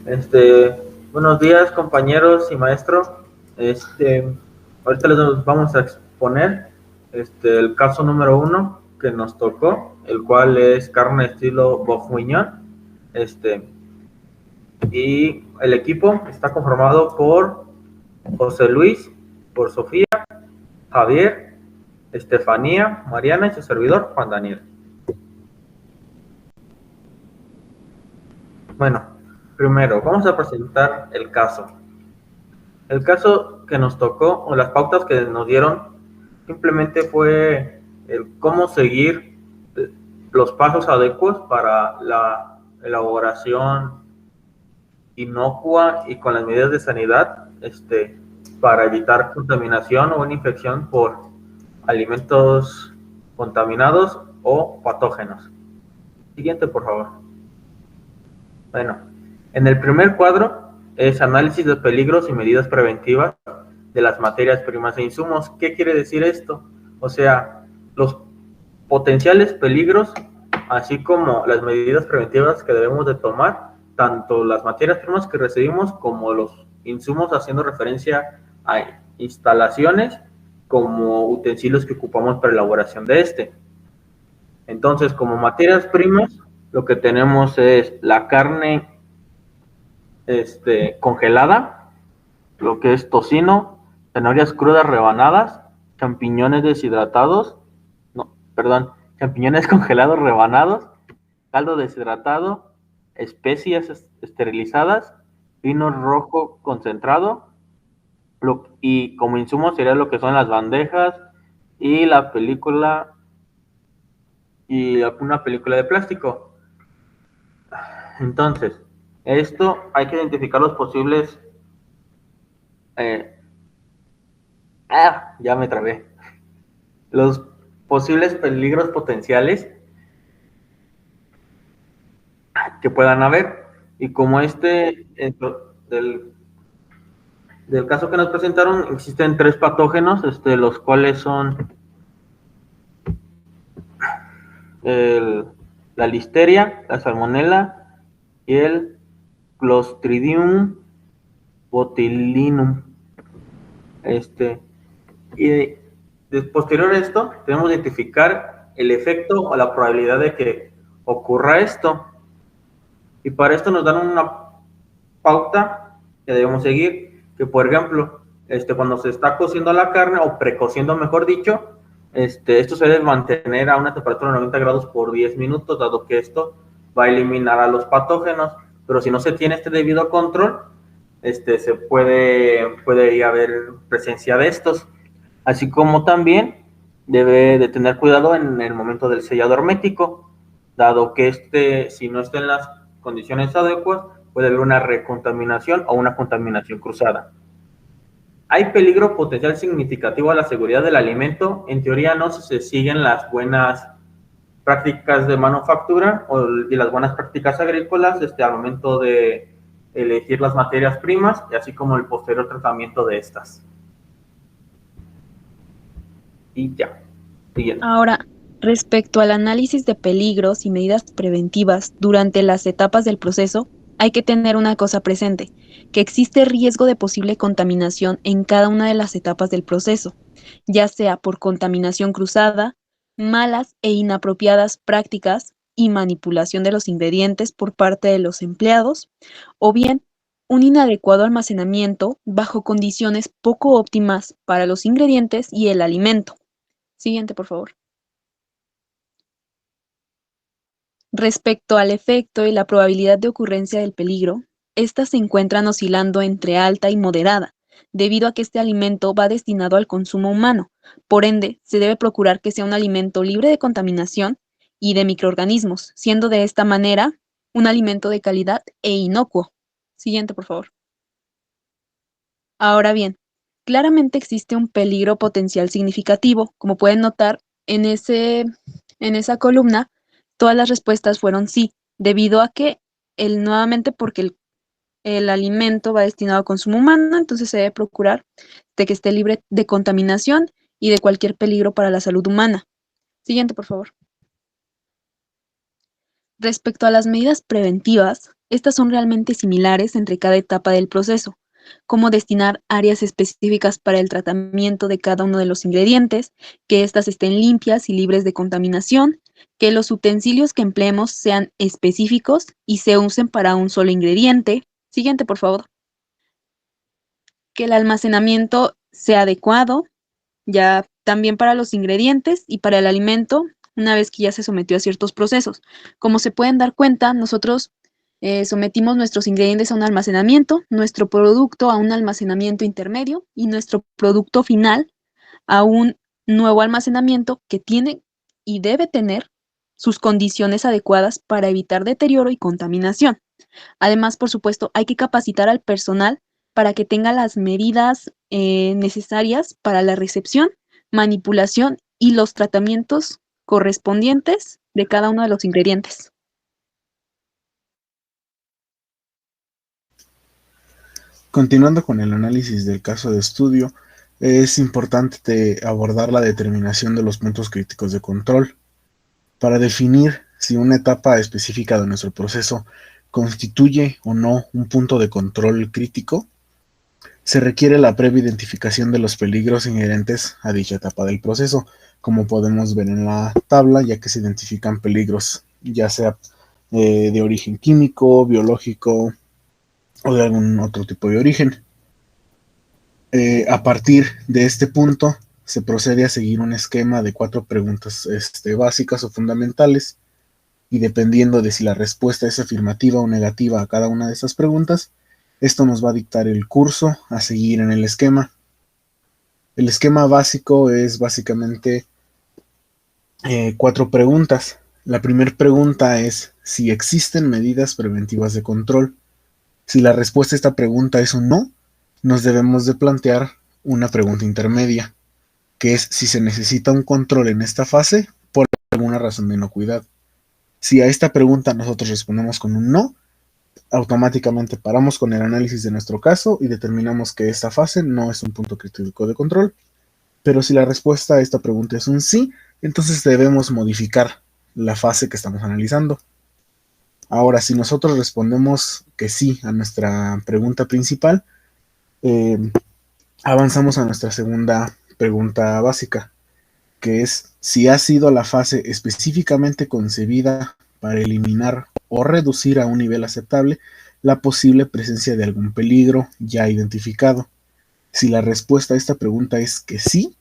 Este, Buenos días, compañeros y maestro. Este, Ahorita les vamos a exponer el caso número uno que nos tocó, el cual es carne estilo bourguignon. Este, y el equipo está conformado por José Luis, por Sofía, Javier, Estefanía, Mariana y su servidor, Juan Daniel. Bueno, primero vamos a presentar el caso. El caso que nos tocó, o las pautas que nos dieron, simplemente fue el cómo seguir los pasos adecuados para la elaboración inocua y con las medidas de sanidad, para evitar contaminación o una infección por alimentos contaminados o patógenos. Siguiente, por favor. Bueno, en el primer cuadro es análisis de peligros y medidas preventivas de las materias primas e insumos. ¿Qué quiere decir esto? O sea, los potenciales peligros, así como las medidas preventivas que debemos de tomar, tanto las materias primas que recibimos como los insumos, haciendo referencia a instalaciones como utensilios que ocupamos para elaboración de este. Entonces, como materias primas, lo que tenemos es la carne congelada, lo que es tocino, zanahorias crudas rebanadas, champiñones deshidratados, no, perdón, champiñones congelados rebanados, caldo deshidratado, especias esterilizadas, vino rojo concentrado, y como insumo sería lo que son las bandejas y la película y una película de plástico. Entonces, esto hay que identificar los posibles eh, ya me trabé. Los posibles peligros potenciales que puedan haber. Y como del caso que nos presentaron, existen 3 patógenos, los cuales son el, la listeria, la salmonella y el Clostridium botulinum. Y posterior a esto, tenemos que identificar el efecto o la probabilidad de que ocurra esto. Y para esto nos dan una pauta que debemos seguir, que por ejemplo, cuando se está cociendo la carne, o precociendo mejor dicho, esto se debe mantener a una temperatura de 90 grados por 10 minutos, dado que esto va a eliminar a los patógenos, pero si no se tiene este debido control, se puede haber presencia de estos, así como también debe de tener cuidado en el momento del sellado hermético, dado que si no está en las condiciones adecuadas, puede haber una recontaminación o una contaminación cruzada. ¿Hay peligro potencial significativo a la seguridad del alimento? En teoría no, si se siguen las buenas prácticas de manufactura y las buenas prácticas agrícolas al momento de elegir las materias primas, y así como el posterior tratamiento de estas. Y ya. Siguiente. Ahora, respecto al análisis de peligros y medidas preventivas durante las etapas del proceso, hay que tener una cosa presente, que existe riesgo de posible contaminación en cada una de las etapas del proceso, ya sea por contaminación cruzada, malas e inapropiadas prácticas y manipulación de los ingredientes por parte de los empleados, o bien un inadecuado almacenamiento bajo condiciones poco óptimas para los ingredientes y el alimento. Siguiente, por favor. Respecto al efecto y la probabilidad de ocurrencia del peligro, estas se encuentran oscilando entre alta y moderada, debido a que este alimento va destinado al consumo humano. Por ende, se debe procurar que sea un alimento libre de contaminación y de microorganismos, siendo de esta manera un alimento de calidad e inocuo. Siguiente, por favor. Ahora bien, claramente existe un peligro potencial significativo. Como pueden notar, en esa columna, todas las respuestas fueron sí, debido a que, nuevamente, porque el alimento va destinado a consumo humano, entonces se debe procurar de que esté libre de contaminación y de cualquier peligro para la salud humana. Siguiente, por favor. Respecto a las medidas preventivas, estas son realmente similares entre cada etapa del proceso, como destinar áreas específicas para el tratamiento de cada uno de los ingredientes, que éstas estén limpias y libres de contaminación, que los utensilios que empleemos sean específicos y se usen para un solo ingrediente. Siguiente, por favor. Que el almacenamiento sea adecuado, ya también para los ingredientes y para el alimento, una vez que ya se sometió a ciertos procesos. Como se pueden dar cuenta, nosotros sometimos nuestros ingredientes a un almacenamiento, nuestro producto a un almacenamiento intermedio y nuestro producto final a un nuevo almacenamiento que tiene y debe tener sus condiciones adecuadas para evitar deterioro y contaminación. Además, por supuesto, hay que capacitar al personal para que tenga las medidas necesarias para la recepción, manipulación y los tratamientos correspondientes de cada uno de los ingredientes. Continuando con el análisis del caso de estudio, es importante abordar la determinación de los puntos críticos de control para definir si una etapa específica de nuestro proceso constituye o no un punto de control crítico. Se requiere la previa identificación de los peligros inherentes a dicha etapa del proceso, como podemos ver en la tabla, ya que se identifican peligros, ya sea de origen químico, biológico o de algún otro tipo de origen. A partir de este punto, se procede a seguir un esquema de 4 preguntas básicas o fundamentales, y dependiendo de si la respuesta es afirmativa o negativa a cada una de esas preguntas, esto nos va a dictar el curso a seguir en el esquema. El esquema básico es básicamente 4 preguntas. La primera pregunta es si existen medidas preventivas de control. Si la respuesta a esta pregunta es un no, nos debemos de plantear una pregunta intermedia, que es si se necesita un control en esta fase por alguna razón de inocuidad. Si a esta pregunta nosotros respondemos con un no, automáticamente paramos con el análisis de nuestro caso y determinamos que esta fase no es un punto crítico de control. Pero si la respuesta a esta pregunta es un sí, entonces debemos modificar la fase que estamos analizando. Ahora, si nosotros respondemos que sí a nuestra pregunta principal, eh, avanzamos a nuestra segunda pregunta básica, que es si ha sido la fase específicamente concebida para eliminar o reducir a un nivel aceptable la posible presencia de algún peligro ya identificado. Si la respuesta a esta pregunta es que sí,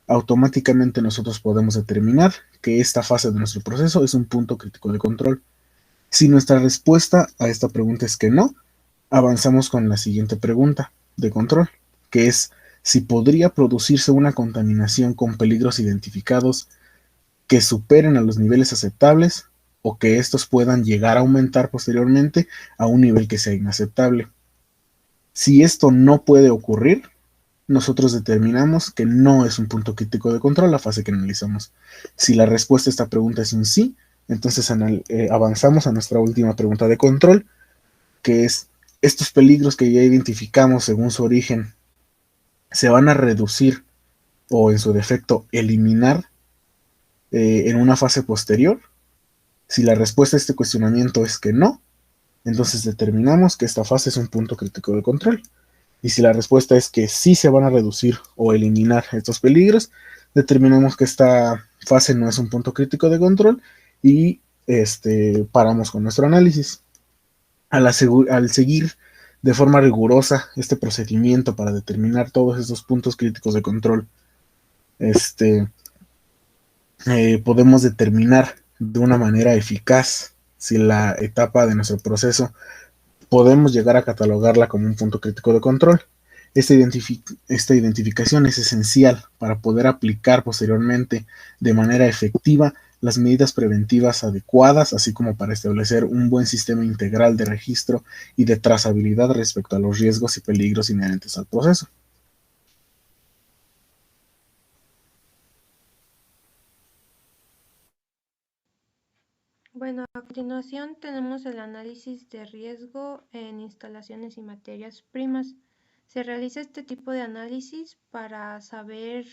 automáticamente nosotros podemos determinar que esta fase de nuestro proceso es un punto crítico de control. Si nuestra respuesta a esta pregunta es que no, avanzamos con la siguiente pregunta de control, que es si podría producirse una contaminación con peligros identificados que superen a los niveles aceptables o que estos puedan llegar a aumentar posteriormente a un nivel que sea inaceptable. Si esto no puede ocurrir, nosotros determinamos que no es un punto crítico de control la fase que analizamos. Si la respuesta a esta pregunta es un sí, entonces avanzamos a nuestra última pregunta de control, que es estos peligros que ya identificamos según su origen, ¿se van a reducir o en su defecto eliminar en una fase posterior? Si la respuesta a este cuestionamiento es que no, entonces determinamos que esta fase es un punto crítico de control. Y si la respuesta es que sí se van a reducir o eliminar estos peligros, determinamos que esta fase no es un punto crítico de control y paramos con nuestro análisis. Al seguir de forma rigurosa este procedimiento para determinar todos estos puntos críticos de control, podemos determinar de una manera eficaz si la etapa de nuestro proceso podemos llegar a catalogarla como un punto crítico de control. Esta identificación es esencial para poder aplicar posteriormente de manera efectiva las medidas preventivas adecuadas, así como para establecer un buen sistema integral de registro y de trazabilidad respecto a los riesgos y peligros inherentes al proceso. Bueno, a continuación tenemos el análisis de riesgo en instalaciones y materias primas. Se realiza este tipo de análisis para saber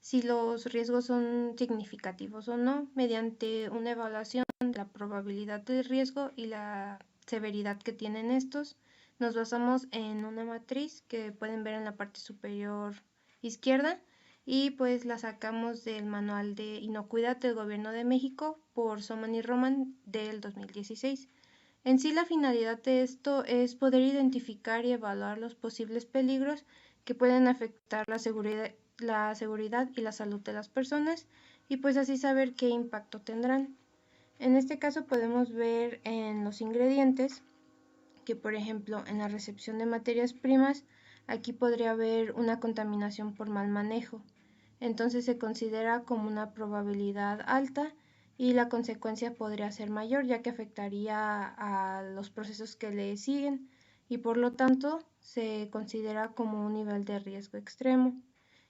si los riesgos son significativos o no, mediante una evaluación de la probabilidad del riesgo y la severidad que tienen estos. Nos basamos en una matriz que pueden ver en la parte superior izquierda y pues la sacamos del manual de inocuidad del Gobierno de México por Soman y Roman del 2016. En sí, la finalidad de esto es poder identificar y evaluar los posibles peligros que pueden afectar la seguridad y la salud de las personas y pues así saber qué impacto tendrán. En este caso podemos ver en los ingredientes que, por ejemplo, en la recepción de materias primas, aquí podría haber una contaminación por mal manejo. Entonces se considera como una probabilidad alta y la consecuencia podría ser mayor, ya que afectaría a los procesos que le siguen y por lo tanto se considera como un nivel de riesgo extremo.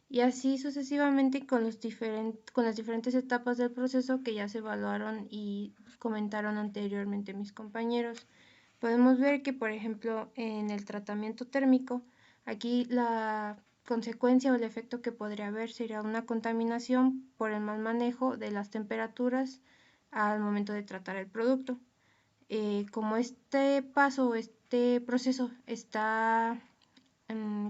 Y así sucesivamente con las diferentes etapas del proceso que ya se evaluaron y comentaron anteriormente mis compañeros. Podemos ver que, por ejemplo, en el tratamiento térmico, aquí la consecuencia o el efecto que podría haber sería una contaminación por el mal manejo de las temperaturas al momento de tratar el producto. Como este paso o este proceso está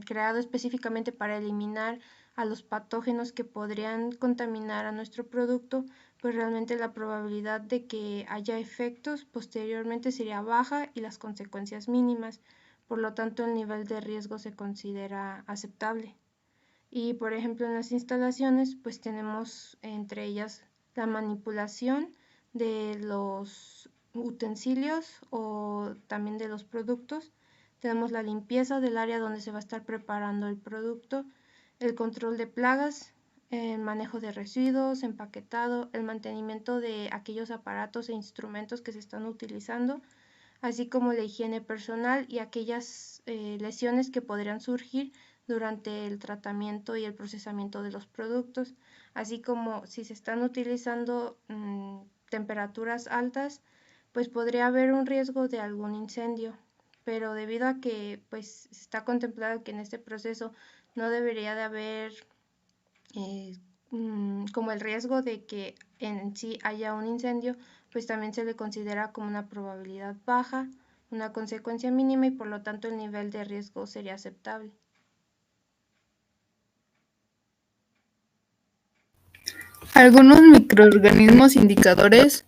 creado específicamente para eliminar a los patógenos que podrían contaminar a nuestro producto, pues realmente la probabilidad de que haya efectos posteriormente sería baja y las consecuencias mínimas. Por lo tanto, el nivel de riesgo se considera aceptable. Y por ejemplo, en las instalaciones, pues tenemos entre ellas la manipulación de los utensilios o también de los productos. Tenemos la limpieza del área donde se va a estar preparando el producto, el control de plagas, el manejo de residuos, empaquetado, el mantenimiento de aquellos aparatos e instrumentos que se están utilizando, así como la higiene personal y aquellas lesiones que podrían surgir durante el tratamiento y el procesamiento de los productos, así como si se están utilizando temperaturas altas, pues podría haber un riesgo de algún incendio, pero debido a que pues está contemplado que en este proceso no debería de haber como el riesgo de que en sí haya un incendio, pues también se le considera como una probabilidad baja, una consecuencia mínima y por lo tanto el nivel de riesgo sería aceptable. Algunos microorganismos indicadores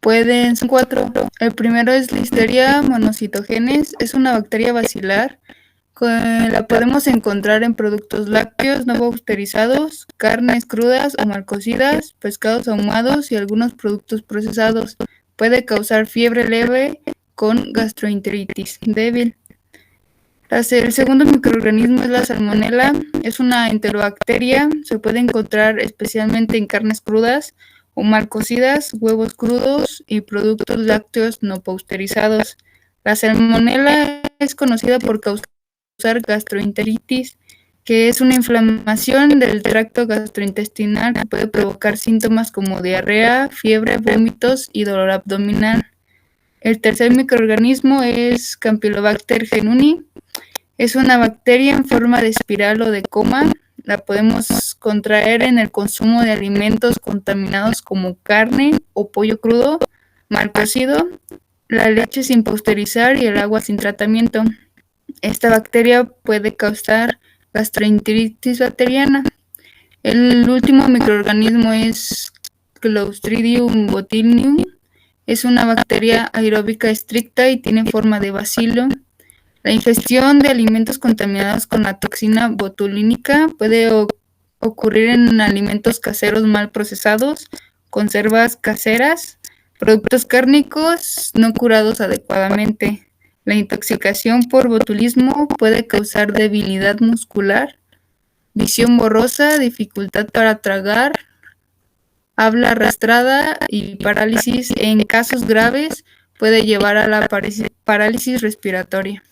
son 4. El primero es Listeria monocytogenes, es una bacteria bacilar. La podemos encontrar en productos lácteos no pasteurizados, carnes crudas o mal cocidas, pescados ahumados y algunos productos procesados. Puede causar fiebre leve con gastroenteritis débil. El segundo microorganismo es la Salmonella, es una enterobacteria, se puede encontrar especialmente en carnes crudas o mal cocidas, huevos crudos y productos lácteos no pasteurizados. La Salmonella es conocida por causar gastroenteritis, que es una inflamación del tracto gastrointestinal que puede provocar síntomas como diarrea, fiebre, vómitos y dolor abdominal. El tercer microorganismo es Campylobacter jejuni. Es una bacteria en forma de espiral o de coma. La podemos contraer en el consumo de alimentos contaminados como carne o pollo crudo, mal cocido, la leche sin pasteurizar y el agua sin tratamiento. Esta bacteria puede causar gastroenteritis bacteriana. El último microorganismo es Clostridium botulinum. Es una bacteria aeróbica estricta y tiene forma de bacilo. La ingestión de alimentos contaminados con la toxina botulínica puede ocurrir en alimentos caseros mal procesados, conservas caseras, productos cárnicos no curados adecuadamente. La intoxicación por botulismo puede causar debilidad muscular, visión borrosa, dificultad para tragar, habla arrastrada y parálisis. En casos graves puede llevar a la parálisis respiratoria.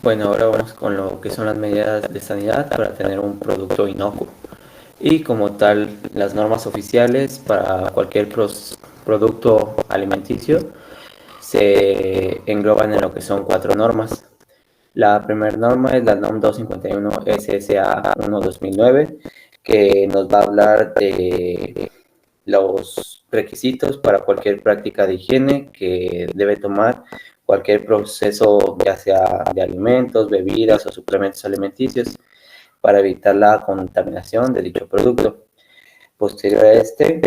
Bueno, ahora vamos con lo que son las medidas de sanidad para tener un producto inocuo. Y como tal, las normas oficiales para cualquier producto alimenticio se engloban en lo que son 4 normas. La primera norma es la NOM 251 SSA 1-2009, que nos va a hablar de los requisitos para cualquier práctica de higiene que debe tomar cualquier proceso, ya sea de alimentos, bebidas o suplementos alimenticios, para evitar la contaminación de dicho producto. Posterior a este,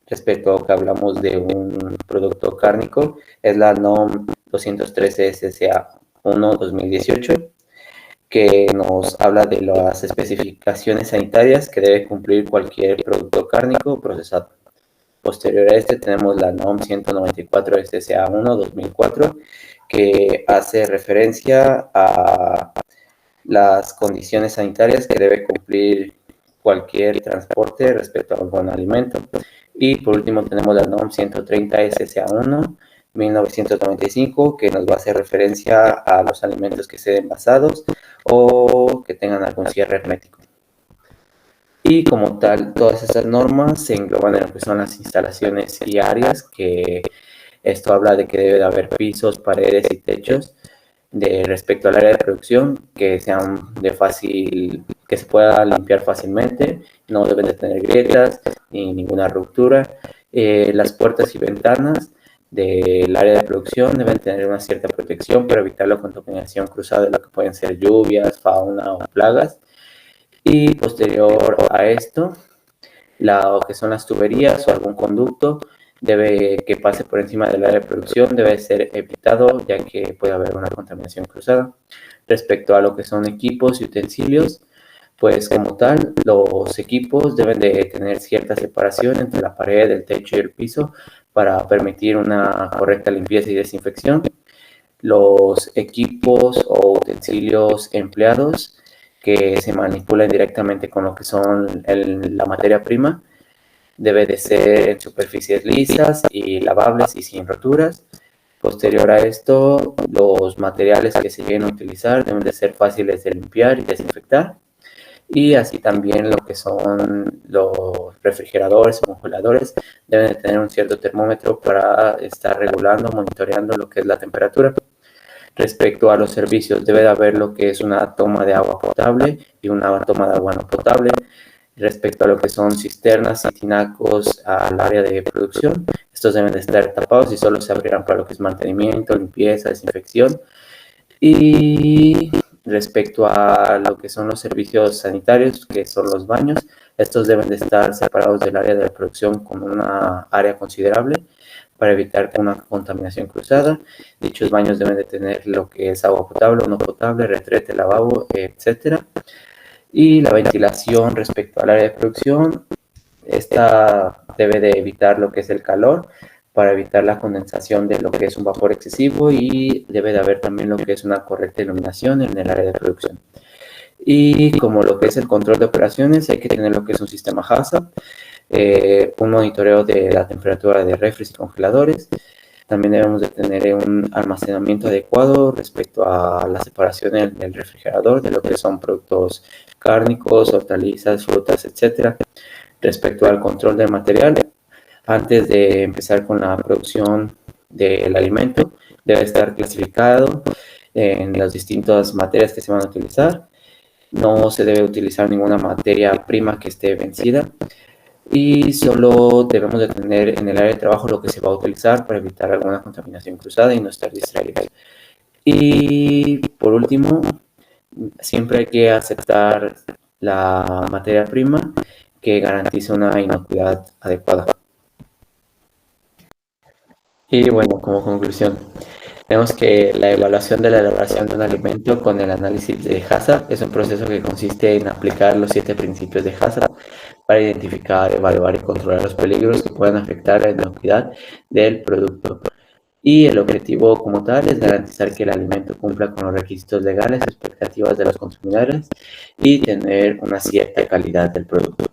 respecto a que hablamos de un producto cárnico, es la NOM 213 SSA 1-2018, que nos habla de las especificaciones sanitarias que debe cumplir cualquier producto cárnico procesado. Posterior a este tenemos la NOM 194 SSA 1-2004, que hace referencia a las condiciones sanitarias que debe cumplir cualquier transporte respecto a algún alimento. Y por último tenemos la NOM 130 SSA 1-1995, que nos va a hacer referencia a los alimentos que sean envasados o que tengan algún cierre hermético. Y como tal, todas esas normas se engloban en lo que son las instalaciones y áreas, que esto habla de que debe de haber pisos, paredes y techos respecto al área de producción que sean que se pueda limpiar fácilmente, no deben de tener grietas ni ninguna ruptura. Las puertas y ventanas del área de producción deben tener una cierta protección para evitar la contaminación cruzada de lo que pueden ser lluvias, fauna o plagas. Y posterior a esto, lo que son las tuberías o algún conducto que pase por encima del área de producción debe ser evitado, ya que puede haber una contaminación cruzada. Respecto a lo que son equipos y utensilios, pues como tal, los equipos deben de tener cierta separación entre la pared, el techo y el piso para permitir una correcta limpieza y desinfección. Los equipos o utensilios empleados que se manipulan directamente con lo que son la materia prima debe de ser en superficies lisas y lavables y sin roturas. Posterior a esto, los materiales que se lleguen a utilizar deben de ser fáciles de limpiar y desinfectar. Y así también lo que son los refrigeradores o congeladores deben de tener un cierto termómetro para estar regulando, monitoreando lo que es la temperatura. Respecto a los servicios, debe de haber lo que es una toma de agua potable y una toma de agua no potable. Respecto a lo que son cisternas y tinacos al área de producción, estos deben de estar tapados y solo se abrirán para lo que es mantenimiento, limpieza, desinfección. Y respecto a lo que son los servicios sanitarios, que son los baños, estos deben de estar separados del área de producción con una área considerable para evitar una contaminación cruzada. Dichos baños deben de tener lo que es agua potable o no potable, retrete, lavabo, etcétera. Y la ventilación respecto al área de producción, esta debe de evitar lo que es el calor para evitar la condensación de lo que es un vapor excesivo, y debe de haber también lo que es una correcta iluminación en el área de producción. Y como lo que es el control de operaciones, hay que tener lo que es un sistema HACCP, un monitoreo de la temperatura de refres y congeladores. También debemos de tener un almacenamiento adecuado respecto a la separación del refrigerador de lo que son productos cárnicos, hortalizas, frutas, etc. Respecto al control del material, antes de empezar con la producción del alimento, debe estar clasificado en las distintas materias que se van a utilizar. No se debe utilizar ninguna materia prima que esté vencida. Y solo debemos de tener en el área de trabajo lo que se va a utilizar para evitar alguna contaminación cruzada y no estar distraídos. Y por último, siempre hay que aceptar la materia prima que garantice una inocuidad adecuada. Y bueno, como conclusión, vemos que la evaluación de la elaboración de un alimento con el análisis de HACCP es un proceso que consiste en aplicar los 7 principios de HACCP para identificar, evaluar y controlar los peligros que puedan afectar la inocuidad del producto. Y el objetivo como tal es garantizar que el alimento cumpla con los requisitos legales y expectativas de los consumidores y tener una cierta calidad del producto.